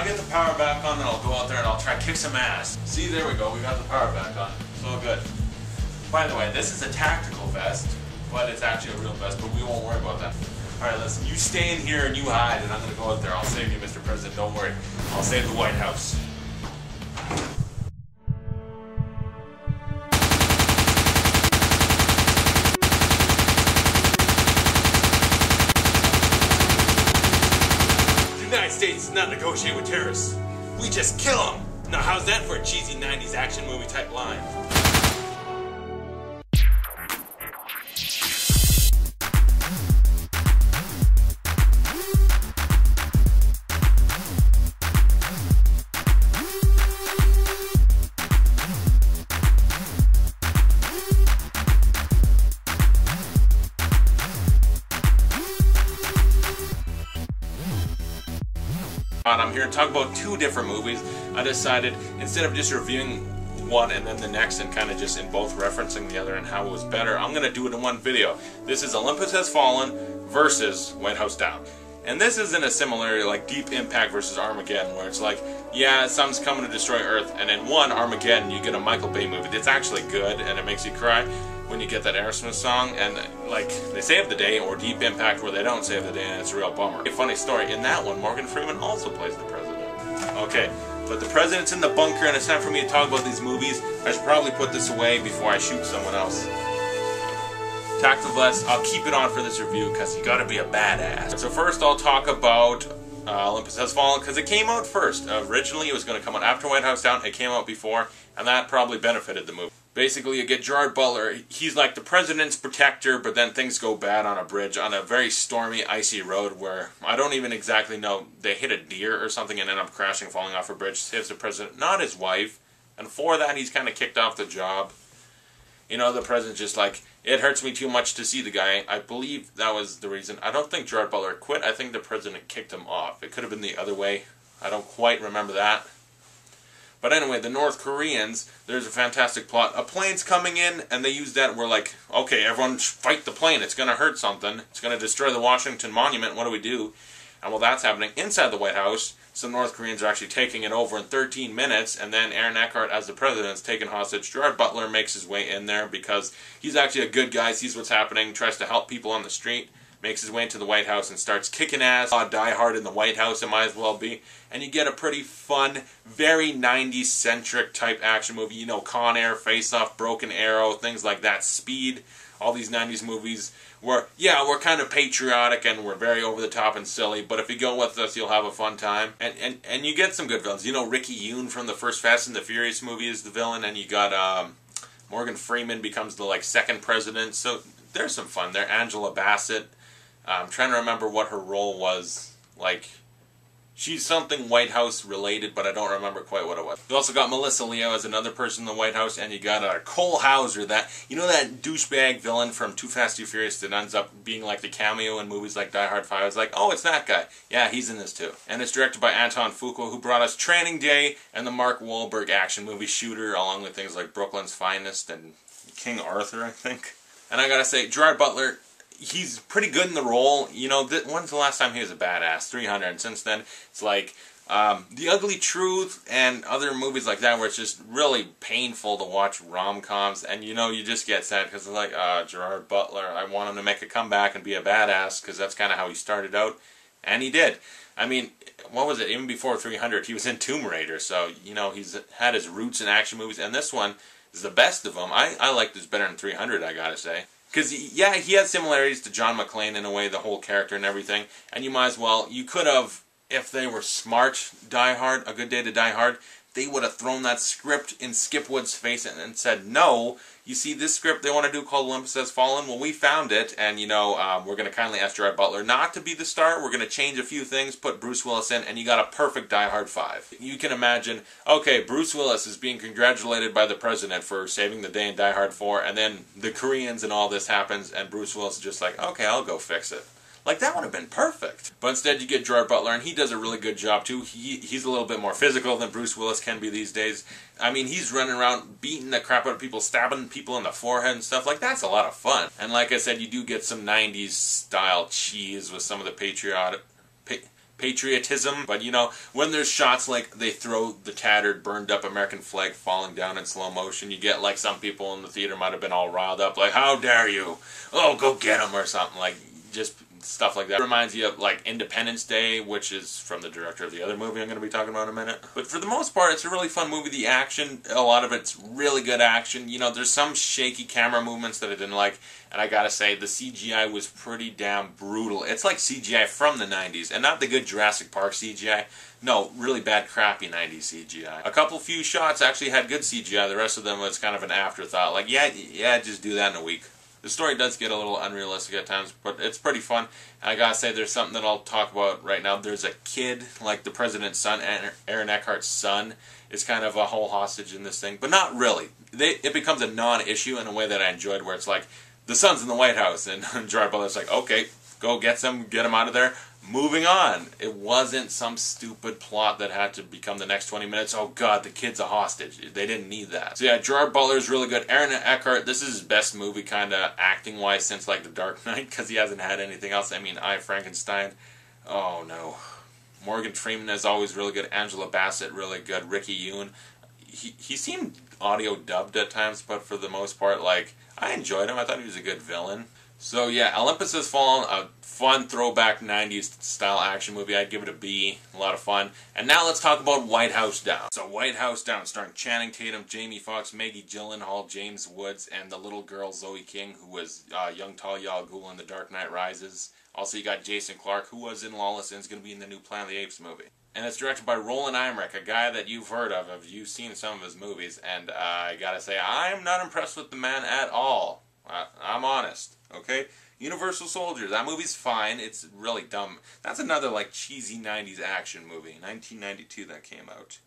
get the power back on, then I'll go out there and I'll try to kick some ass. See, there we go, we got the power back on. It's all good. By the way, this is a tactical vest, but it's actually a real vest, but we won't worry about that. Alright, listen, you stay in here and you hide, and I'm going to go out there. I'll save you, Mr. President, don't worry. I'll save the White House. The United States does not negotiate with terrorists. We just kill them. Now, how's that for a cheesy 90s action movie type line? I'm here to talk about two different movies. I decided, instead of just reviewing one and then the next and kind of just in both referencing the other and how it was better, I'm going to do it in one video. This is Olympus Has Fallen versus White House Down. And this isn't a similar, like, Deep Impact versus Armageddon, where it's like, yeah, something's coming to destroy Earth, and in one, Armageddon, you get a Michael Bay movie that's actually good, and it makes you cry when you get that Aerosmith song, and, like, they save the day, or Deep Impact where they don't save the day, and it's a real bummer. A funny story, in that one, Morgan Freeman also plays the president. Okay, but the president's in the bunker, and it's time for me to talk about these movies. I should probably put this away before I shoot someone else. Tactical vest, I'll keep it on for this review because you gotta be a badass. So first I'll talk about Olympus Has Fallen because it came out first. Originally it was going to come out after White House Down. It came out before, and that probably benefited the movie. Basically, you get Gerard Butler. He's like the president's protector, but then things go bad on a bridge on a very stormy, icy road where I don't even exactly know. They hit a deer or something and end up crashing, falling off a bridge. Saves the president, not his wife. And for that, he's kind of kicked off the job. You know, the president's just like, it hurts me too much to see the guy. I believe that was the reason. I don't think Gerard Butler quit. I think the president kicked him off. It could have been the other way. I don't quite remember that. But anyway, the North Koreans, there's a fantastic plot. A plane's coming in, and they use that. We're like, okay, everyone fight the plane. It's going to hurt something. It's going to destroy the Washington Monument. What do we do? And while that's happening, inside the White House, some North Koreans are actually taking it over in 13 minutes, and then Aaron Eckhart, as the president, is taken hostage. Gerard Butler makes his way in there because he's actually a good guy, sees what's happening, tries to help people on the street, makes his way into the White House and starts kicking ass. Die Hard in the White House, it might as well be. And you get a pretty fun, very 90s-centric type action movie. You know, Con Air, Face Off, Broken Arrow, things like that. Speed, all these 90s movies where, yeah, we're kind of patriotic and we're very over-the-top and silly, but if you go with us, you'll have a fun time. And you get some good villains. You know, Ricky Yoon from the first Fast and the Furious movie is the villain, and you got Morgan Freeman becomes the, like, second president. So there's some fun there. Angela Bassett. I'm trying to remember what her role was. Like, she's something White House related, but I don't remember quite what it was. You also got Melissa Leo as another person in the White House, and you got Cole Hauser, that, you know, that douchebag villain from Too Fast, Too Furious that ends up being like the cameo in movies like Die Hard 5. I was like, oh, it's that guy. Yeah, he's in this too. And it's directed by Anton Fuqua, who brought us Training Day and the Mark Wahlberg action movie Shooter, along with things like Brooklyn's Finest and King Arthur, I think. And I gotta say, Gerard Butler, he's pretty good in the role. You know, when's the last time he was a badass? 300. And since then, it's like The Ugly Truth and other movies like that where it's just really painful to watch rom-coms. And, you know, you just get sad because it's like, Gerard Butler, I want him to make a comeback and be a badass because that's kind of how he started out. And he did. I mean, what was it? Even before 300, he was in Tomb Raider. So, you know, he's had his roots in action movies. And this one is the best of them. I like this better than 300, I gotta say. Because, yeah, he has similarities to John McClane in a way, the whole character and everything. And you might as well, you could have, if they were smart, Die Hard, A Good Day to Die Hard, they would have thrown that script in Skip Wood's face and said, no, you see this script they want to do called Olympus Has Fallen? Well, we found it, and, you know, we're going to kindly ask Gerard Butler not to be the star. We're going to change a few things, put Bruce Willis in, and you got a perfect Die Hard 5. You can imagine, okay, Bruce Willis is being congratulated by the president for saving the day in Die Hard 4, and then the Koreans and all this happens, and Bruce Willis is just like, okay, I'll go fix it. Like, that would have been perfect. But instead you get Gerard Butler, and he does a really good job, too. He's a little bit more physical than Bruce Willis can be these days. I mean, he's running around beating the crap out of people, stabbing people in the forehead and stuff. Like, that's a lot of fun. And like I said, you do get some 90s-style cheese with some of the patriotism. But you know, when there's shots like they throw the tattered, burned up American flag falling down in slow motion, you get like some people in the theater might have been all riled up, like, how dare you? Oh, go get him, or something, like, just stuff like that. It reminds you of like Independence Day, which is from the director of the other movie I'm going to be talking about in a minute. But for the most part, it's a really fun movie. The action, a lot of it's really good action. You know, there's some shaky camera movements that I didn't like, and I gotta say, the CGI was pretty damn brutal. It's like CGI from the 90s, and not the good Jurassic Park CGI. No, really bad, crappy 90s CGI. A couple few shots actually had good CGI. The rest of them was kind of an afterthought. Like, yeah, just do that in a week. The story does get a little unrealistic at times, but it's pretty fun. And I gotta say, there's something that I'll talk about right now. There's a kid, like the president's son, Aaron Eckhart's son, is kind of a whole hostage in this thing, but not really. It becomes a non-issue in a way that I enjoyed, where it's like, the son's in the White House, and Gerard Butler's like, okay, go get him out of there. Moving on. It wasn't some stupid plot that had to become the next 20 minutes. Oh god, the kid's a hostage. They didn't need that. So yeah, Gerard Butler's really good. Aaron Eckhart, this is his best movie kind of acting-wise since like The Dark Knight, because he hasn't had anything else. I mean, I, Frankenstein, oh no. Morgan Freeman is always really good. Angela Bassett, really good. Ricky Yoon, he seemed audio dubbed at times, but for the most part, like, I enjoyed him. I thought he was a good villain. So yeah, Olympus Has Fallen, a fun throwback 90s style action movie. I'd give it a B. A lot of fun. And now let's talk about White House Down. So White House Down, starring Channing Tatum, Jamie Foxx, Maggie Gyllenhaal, James Woods, and the little girl Zoe King, who was young Talia al Ghul in The Dark Knight Rises. Also, you got Jason Clarke, who was in Lawless and is going to be in the new Planet of the Apes movie. And it's directed by Roland Emmerich, a guy that you've heard of. You've seen some of his movies. And I gotta say, I'm not impressed with the man at all. I'm honest, okay? Universal Soldier, that movie's fine. It's really dumb. That's another, like, cheesy 90s action movie. 1992 that came out.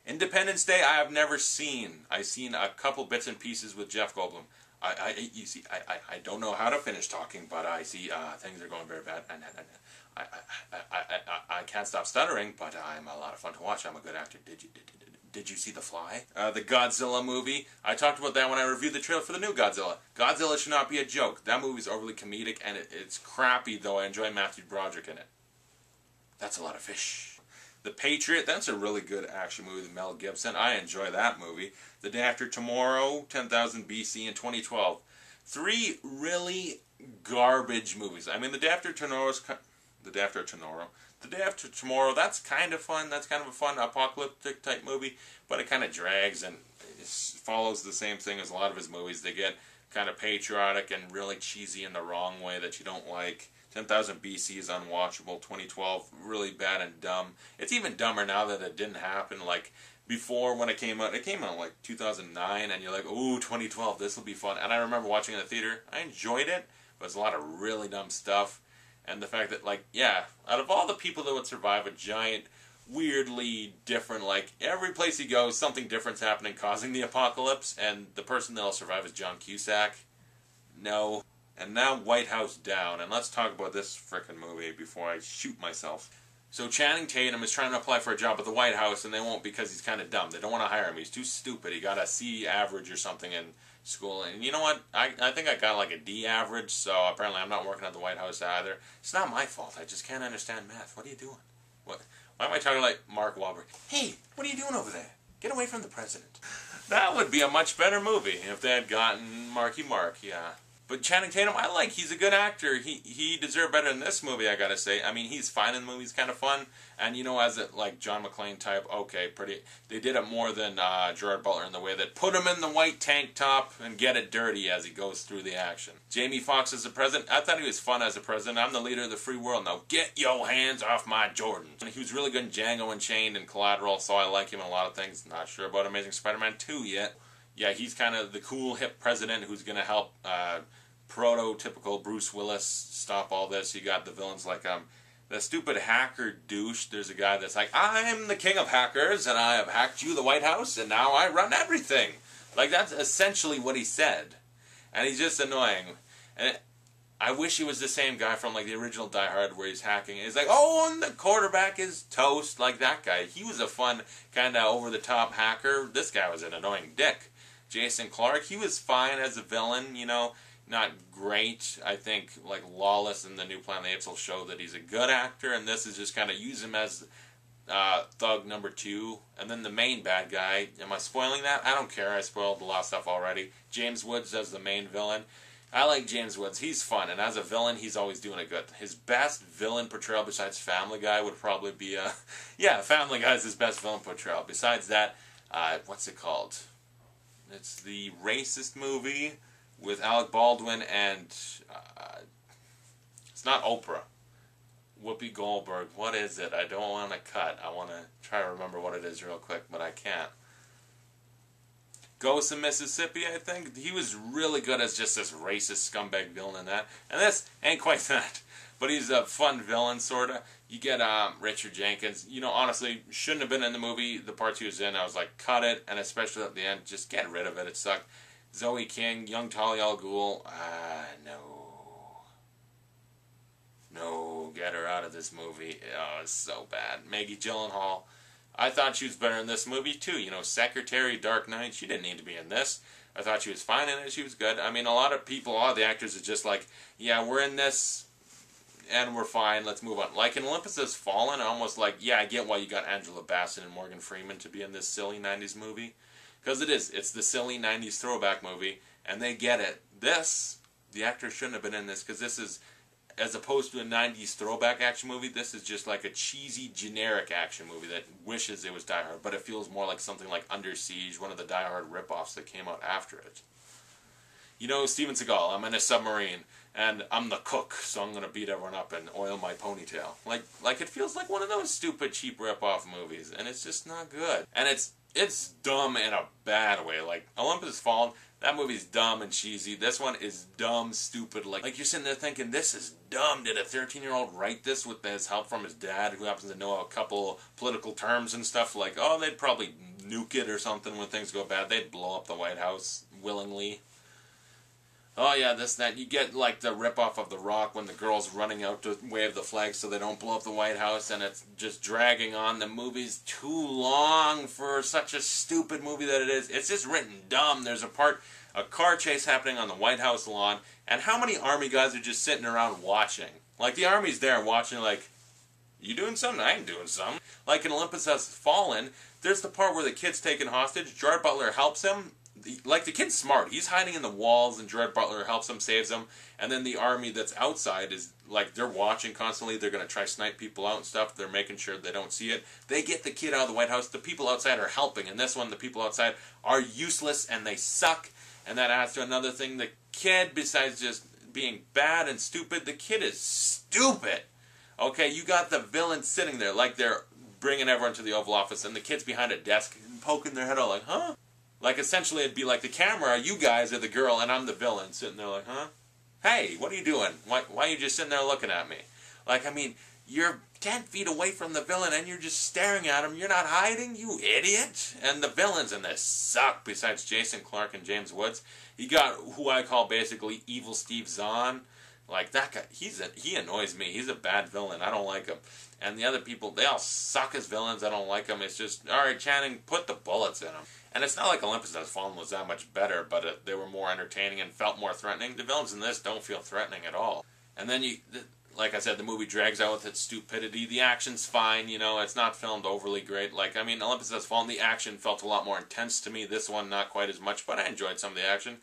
Independence Day, I have never seen. I've seen a couple bits and pieces with Jeff Goldblum. You see, I don't know how to finish talking, but I see things are going very bad. And I can't stop stuttering, but I'm a lot of fun to watch. I'm a good actor. Did you see The Fly? The Godzilla movie. I talked about that when I reviewed the trailer for the new Godzilla. Godzilla should not be a joke. That movie's overly comedic, and it's crappy, though I enjoy Matthew Broderick in it. That's a lot of fish. The Patriot, that's a really good action movie with Mel Gibson. I enjoy that movie. The Day After Tomorrow, 10,000 BC in 2012. Three really garbage movies. I mean, The Day After Tomorrow, that's kind of fun. That's kind of a fun apocalyptic type movie, but it kind of drags and it follows the same thing as a lot of his movies. They get kind of patriotic and really cheesy in the wrong way that you don't like. 10,000 BC is unwatchable. 2012, really bad and dumb. It's even dumber now that it didn't happen. Like, before, when it came out like 2009, and you're like, ooh, 2012, this will be fun. And I remember watching it in the theater. I enjoyed it, but it's a lot of really dumb stuff. And the fact that, like, yeah, out of all the people that would survive a giant, weirdly different, like, every place he goes, something different's happening, causing the apocalypse, and the person that'll survive is John Cusack. No. And now White House Down, and let's talk about this frickin' movie before I shoot myself. So Channing Tatum is trying to apply for a job at the White House, and they won't because he's kind of dumb. They don't want to hire him. He's too stupid. He got a C average or something in school. And you know what? I think I got like a D average, so apparently I'm not working at the White House either. It's not my fault. I just can't understand math. What are you doing? What? Why am I talking like Mark Wahlberg? Hey, what are you doing over there? Get away from the president. That would be a much better movie if they had gotten Marky Mark, yeah. But Channing Tatum, I like. He's a good actor. He deserved better in this movie, I gotta say. I mean, he's fine in the movie. He's kind of fun. And, you know, as a, like, John McClane type, okay, pretty... They did it more than Gerard Butler in the way that put him in the white tank top and get it dirty as he goes through the action. Jamie Foxx as the president, I thought he was fun as a president. I'm the leader of the free world. Now get your hands off my Jordans. He was really good in Django Unchained and Collateral, so I like him in a lot of things. Not sure about Amazing Spider-Man 2 yet. Yeah, he's kind of the cool, hip president who's going to help... prototypical Bruce Willis stop all this. You got the villains like the stupid hacker douche. There's a guy that's like, I'm the king of hackers and I have hacked you, the White House, and now I run everything. Like, that's essentially what he said. And he's just annoying. And I wish he was the same guy from like the original Die Hard where he's hacking. He's like, oh, and the quarterback is toast, like that guy. He was a fun kind of over-the-top hacker. This guy was an annoying dick. Jason Clarke, he was fine as a villain, you know. not great. I think like Lawless and the New Planet of the Apes will show that he's a good actor, and this is just kind of use him as thug number 2, and then the main bad guy. Am I spoiling that? I don't care. I spoiled a lot of stuff already. James Woods as the main villain. I like James Woods. He's fun, and as a villain, he's always doing it good. His best villain portrayal besides Family Guy would probably be yeah, Family Guy is his best villain portrayal. Besides that, what's it called? It's the racist movie with Alec Baldwin and it's not Oprah. Whoopi Goldberg. What is it? I don't want to cut. I want to try to remember what it is real quick, but I can't. Ghost in Mississippi, I think. He was really good as just this racist scumbag villain in that. And this ain't quite that. But he's a fun villain, sort of. You get Richard Jenkins. You know, honestly, shouldn't have been in the movie. The part he was in, I was like, cut it. And especially at the end, just get rid of it. It sucked. Zoe King, young Talia al Ghul. No, get her out of this movie. Oh, it's so bad. Maggie Gyllenhaal. I thought she was better in this movie, too. You know, Secretary, Dark Knight, she didn't need to be in this. I thought she was fine in it. She was good. I mean, a lot of people, a lot of the actors are just like, yeah, we're in this, and we're fine. Let's move on. Like in Olympus Has Fallen, almost like, yeah, I get why you got Angela Bassett and Morgan Freeman to be in this silly 90s movie. Because it is. It's the silly 90s throwback movie, and they get it. This, the actor shouldn't have been in this, because this is, as opposed to a 90s throwback action movie, this is just like a cheesy, generic action movie that wishes it was Die Hard, but it feels more like something like Under Siege, one of the Die Hard ripoffs that came out after it. You know, Steven Seagal, I'm in a submarine, and I'm the cook, so I'm going to beat everyone up and oil my ponytail. Like it feels like one of those stupid, cheap ripoff movies, and it's just not good. And it's dumb in a bad way. Like, Olympus Has Fallen, that movie's dumb and cheesy. This one is dumb, stupid. Like you're sitting there thinking, this is dumb. Did a 13-year-old write this with his help from his dad, who happens to know a couple political terms and stuff? Like, oh, they'd probably nuke it or something when things go bad. They'd blow up the White House willingly. Oh, yeah, this, that. You get, like, the ripoff of The Rock when the girl's running out to wave the flag so they don't blow up the White House, and it's just dragging on. The movie's too long for such a stupid movie that it is. It's just written dumb. There's a car chase happening on the White House lawn, and how many Army guys are just sitting around watching? Like, the Army's there watching, like, you doing something? I ain't doing something. Like in Olympus Has Fallen, there's the part where the kid's taken hostage. Gerard Butler helps him. Like, the kid's smart. He's hiding in the walls, and Gerard Butler helps him, saves him. And then the army that's outside is, like, they're watching constantly. They're going to try to snipe people out and stuff. They're making sure they don't see it. They get the kid out of the White House. The people outside are helping. And this one, the people outside are useless, and they suck. And that adds to another thing. The kid, besides just being bad and stupid, the kid is stupid. Okay, you got the villain sitting there, like they're bringing everyone to the Oval Office, and the kid's behind a desk poking their head out like, huh? Like, essentially, it'd be like the camera, you guys are the girl, and I'm the villain, sitting there like, huh? Hey, what are you doing? Why are you just sitting there looking at me? Like, I mean, you're 10 feet away from the villain, and you're just staring at him. You're not hiding, you idiot. And the villains in this suck, besides Jason Clarke and James Woods. You got who I call basically Evil Steve Zahn. Like, that guy, he annoys me. He's a bad villain. I don't like him. And the other people, they all suck as villains. I don't like them. It's just, all right, Channing, put the bullets in them. And it's not like Olympus Has Fallen was that much better, but they were more entertaining and felt more threatening. The villains in this don't feel threatening at all. And then like I said, the movie drags out with its stupidity. The action's fine, you know, it's not filmed overly great. Like, I mean, Olympus Has Fallen, the action felt a lot more intense to me. This one, not quite as much, but I enjoyed some of the action.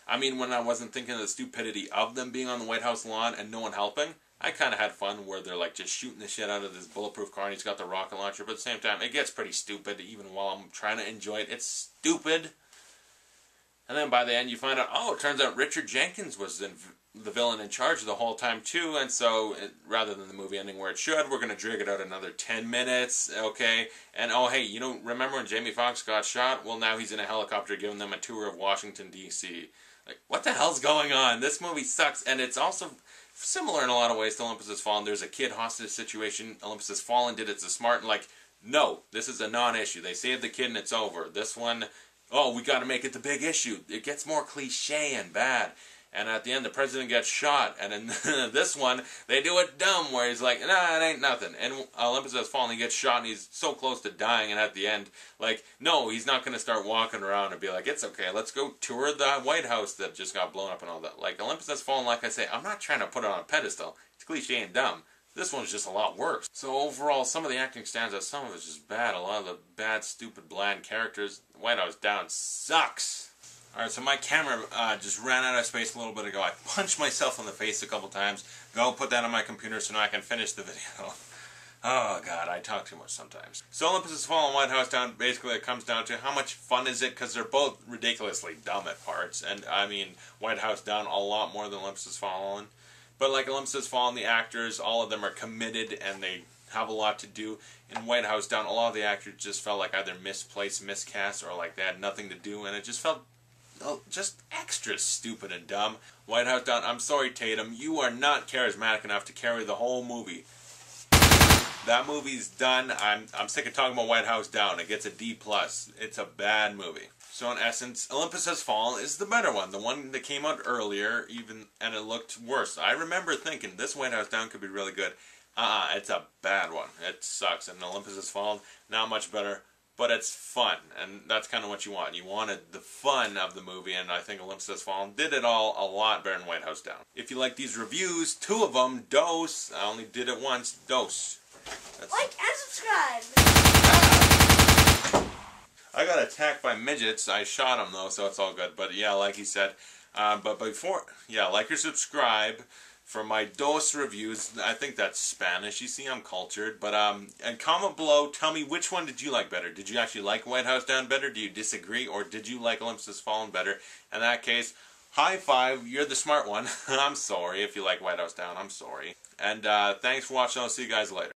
I mean, when I wasn't thinking of the stupidity of them being on the White House lawn and no one helping, I kind of had fun where they're, like, just shooting the shit out of this bulletproof car and he's got the rocket launcher, but at the same time, it gets pretty stupid even while I'm trying to enjoy it. It's stupid. And then by the end, you find out, oh, it turns out Richard Jenkins was the villain in charge the whole time, too, and so, rather than the movie ending where it should, we're going to drag it out another 10 minutes, okay? And, oh, hey, you know, remember when Jamie Foxx got shot? Well, now he's in a helicopter giving them a tour of Washington, D.C. Like, what the hell's going on? This movie sucks, and it's also similar in a lot of ways to Olympus Has Fallen. There's a kid hostage situation. Olympus Has Fallen did it to smart, and like, no, this is a non-issue. They saved the kid and it's over. This one, oh, we got to make it the big issue. It gets more cliche and bad. And at the end, the president gets shot. And in this one, they do it dumb, where he's like, nah, it ain't nothing. And Olympus Has Fallen, he gets shot, and he's so close to dying. And at the end, like, no, he's not going to start walking around and be like, it's okay, let's go tour the White House that just got blown up and all that. Like, Olympus Has Fallen, like I say, I'm not trying to put it on a pedestal. It's cliche and dumb. This one's just a lot worse. So overall, some of the acting stands out, some of it's just bad. A lot of the bad, stupid, bland characters. White House Down sucks. Alright, so my camera just ran out of space a little bit ago. I punched myself in the face a couple times. Go put that on my computer so now I can finish the video. Oh god, I talk too much sometimes. So Olympus Has Fallen, White House Down, basically it comes down to how much fun is it, because they're both ridiculously dumb at parts. And I mean, White House Down a lot more than Olympus Has Fallen. But like Olympus Has Fallen, the actors, all of them are committed and they have a lot to do. In White House Down, a lot of the actors just felt like either misplaced, miscast, or like they had nothing to do, and it just felt just extra stupid and dumb. White House Down, I'm sorry Tatum, you are not charismatic enough to carry the whole movie. That movie's done. I'm sick of talking about White House Down. It gets a D+. It's a bad movie. So in essence, Olympus Has Fallen is the better one. The one that came out earlier, and it looked worse. I remember thinking this White House Down could be really good. It's a bad one. It sucks. And Olympus Has Fallen, not much better. But it's fun, and that's kind of what you want. You wanted the fun of the movie, and I think Olympus Has Fallen did it all a lot better than White House Down. If you like these reviews, 2 of them, dose. I only did it once, dose. Like and subscribe. I got attacked by midgets. I shot them though, so it's all good. But yeah, like he said. But before, yeah, like or subscribe for my dose reviews. I think that's Spanish. You see, I'm cultured. But and comment below. Tell me, which one did you like better? Did you actually like White House Down better? Do you disagree, or did you like Olympus Has Fallen better? In that case, high five. You're the smart one. I'm sorry if you like White House Down. I'm sorry. And thanks for watching. I'll see you guys later.